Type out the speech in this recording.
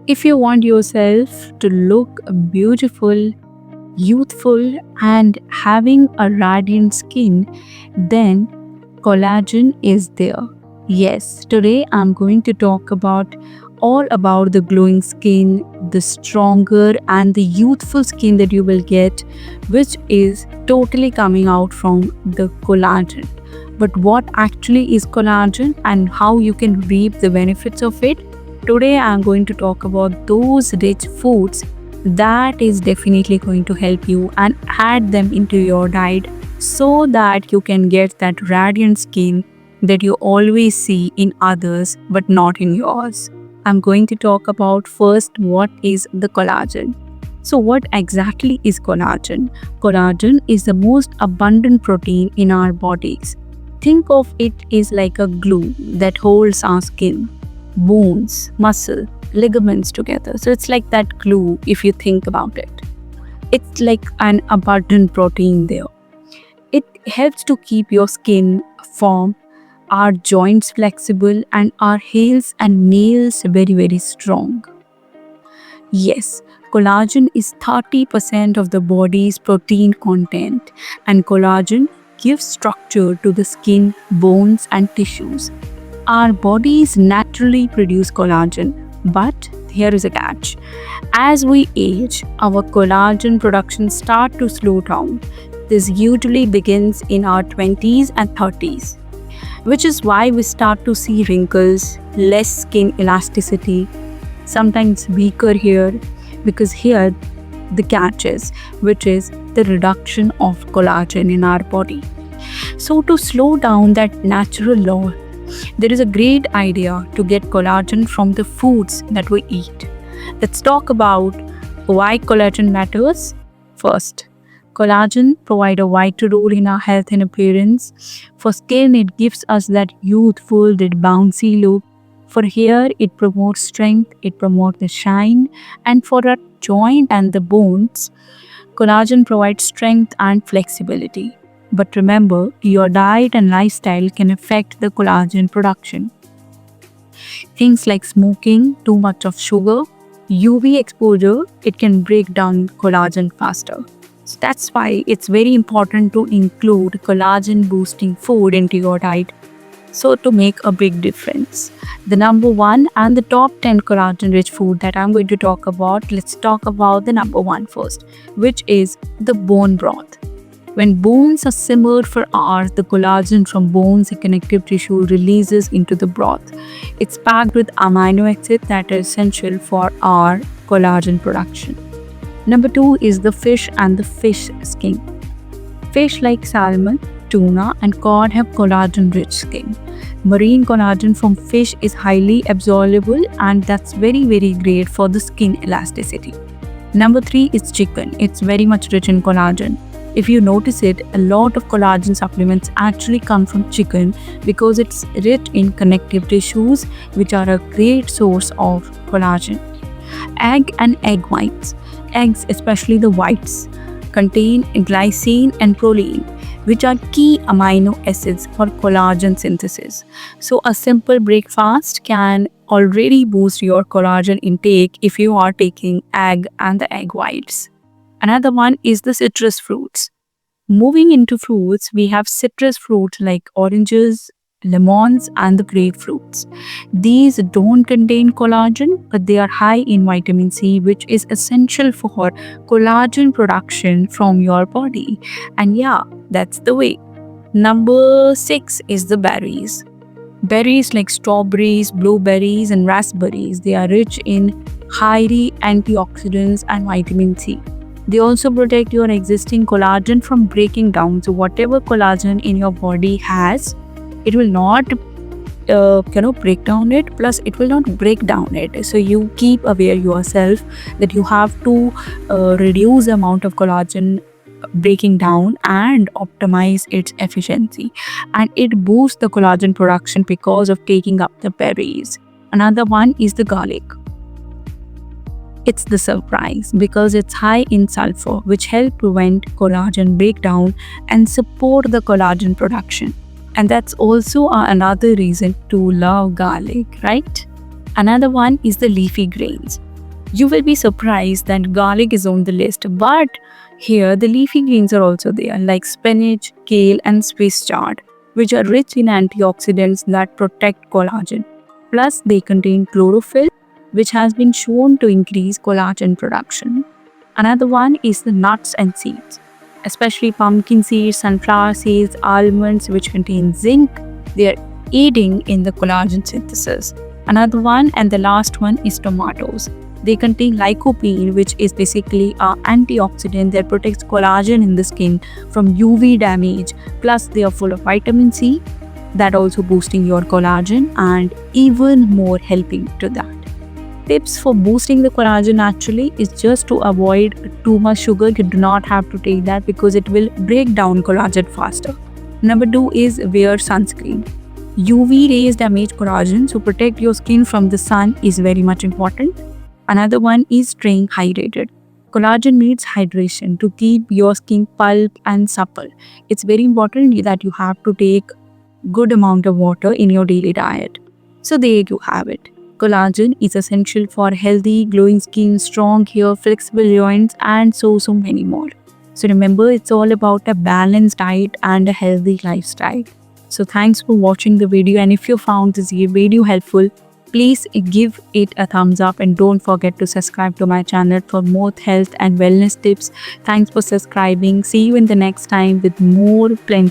If you want yourself to look beautiful, youthful, and having a radiant skin, then collagen is there. Yes, today I'm going to talk about all about the glowing skin, the stronger and the youthful skin that you will get, which is totally coming out from the collagen. But what actually is collagen and how you can reap the benefits of it? Today I'm going to talk about those rich foods that is definitely going to help you and add them into your diet so that you can get that radiant skin that you always see in others but not in yours. I'm going to talk about first what is the collagen. So, what exactly is collagen? Collagen is the most abundant protein in our bodies. Think of it as like a glue that holds our skin, bones, muscle, ligaments together. So it's like that glue if you think about it. It's like an abundant protein there. It helps to keep your skin firm, our joints flexible, and our hairs and nails very strong. Yes, collagen is 30% of the body's protein content, and collagen gives structure to the skin, bones, and tissues. Our bodies naturally produce collagen, but here is a catch. As we age, our collagen production starts to slow down. This usually begins in our 20s and 30s, which is why we start to see wrinkles, less skin elasticity, sometimes weaker hair, because here the catch is, which is the reduction of collagen in our body. So, to slow down that natural law, there is a great idea to get collagen from the foods that we eat. Let's talk about why collagen matters. First, collagen provides a vital role in our health and appearance. For skin, it gives us that youthful, that bouncy look. For hair, it promotes strength, it promotes the shine. And for our joint and the bones, collagen provides strength and flexibility. But remember, your diet and lifestyle can affect the collagen production. Things like smoking, too much of sugar, UV exposure, it can break down collagen faster. So that's why it's very important to include collagen boosting food into your diet so to make a big difference. The number one and the top 10 collagen rich food that I'm going to talk about, let's talk about the number one first, which is the bone broth. When bones are simmered for hours, the collagen from bones and connective tissue releases into the broth. It's packed with amino acids that are essential for our collagen production. Number two is the fish and the fish skin. Fish like salmon, tuna, and cod have collagen rich skin. Marine collagen from fish is highly absorbable and that's very great for the skin elasticity. Number three is chicken. It's very much rich in collagen. If you notice it, a lot of collagen supplements actually come from chicken because it's rich in connective tissues, which are a great source of collagen. Egg and egg whites. Eggs, especially the whites, contain glycine and proline, which are key amino acids for collagen synthesis. So, a simple breakfast can already boost your collagen intake if you are taking egg and the egg whites. Another one is the citrus fruits. Moving into fruits, we have citrus fruits like oranges, lemons, and the grapefruits. These don't contain collagen, but they are high in vitamin C, which is essential for collagen production from your body. And yeah, that's the way. Number six is the berries. Berries like strawberries, blueberries, and raspberries, they are rich in highly antioxidants and vitamin C. They also protect your existing collagen from breaking down. So whatever collagen in your body has, it will not break down it, plus it will not break down it. So you keep aware yourself that you have to reduce the amount of collagen breaking down and optimize its efficiency, and it boosts the collagen production because of taking up the berries. Another one is the garlic. It's the surprise because it's high in sulfur, which help prevent collagen breakdown and support the collagen production. And that's also another reason to love garlic, right? Another one is the leafy greens. You will be surprised that garlic is on the list, but here the leafy greens are also there, like spinach, kale, and Swiss chard, which are rich in antioxidants that protect collagen. Plus, they contain chlorophyll, which has been shown to increase collagen production. Another one is the nuts and seeds, especially pumpkin seeds, sunflower seeds, almonds, which contain zinc. They are aiding in the collagen synthesis. Another one and the last one is tomatoes. They contain lycopene, which is basically an antioxidant that protects collagen in the skin from UV damage. Plus, they are full of vitamin C, that also boosting your collagen and even more helping to that. Tips for boosting the collagen naturally is just to avoid too much sugar. You do not have to take that because it will break down collagen faster. Number 2 is wear sunscreen. UV rays damage collagen, so protect your skin from the sun is very much important. Another one is staying hydrated. Collagen needs hydration to keep your skin pulp and supple. It's very important that you have to take good amount of water in your daily diet. So there you have it. Collagen is essential for healthy, glowing skin, strong hair, flexible joints, and so many more. So remember, it's all about a balanced diet and a healthy lifestyle. So thanks for watching the video, and if you found this video helpful, please give it a thumbs up and don't forget to subscribe to my channel for more health and wellness tips. Thanks for subscribing. See you in the next time with more plenty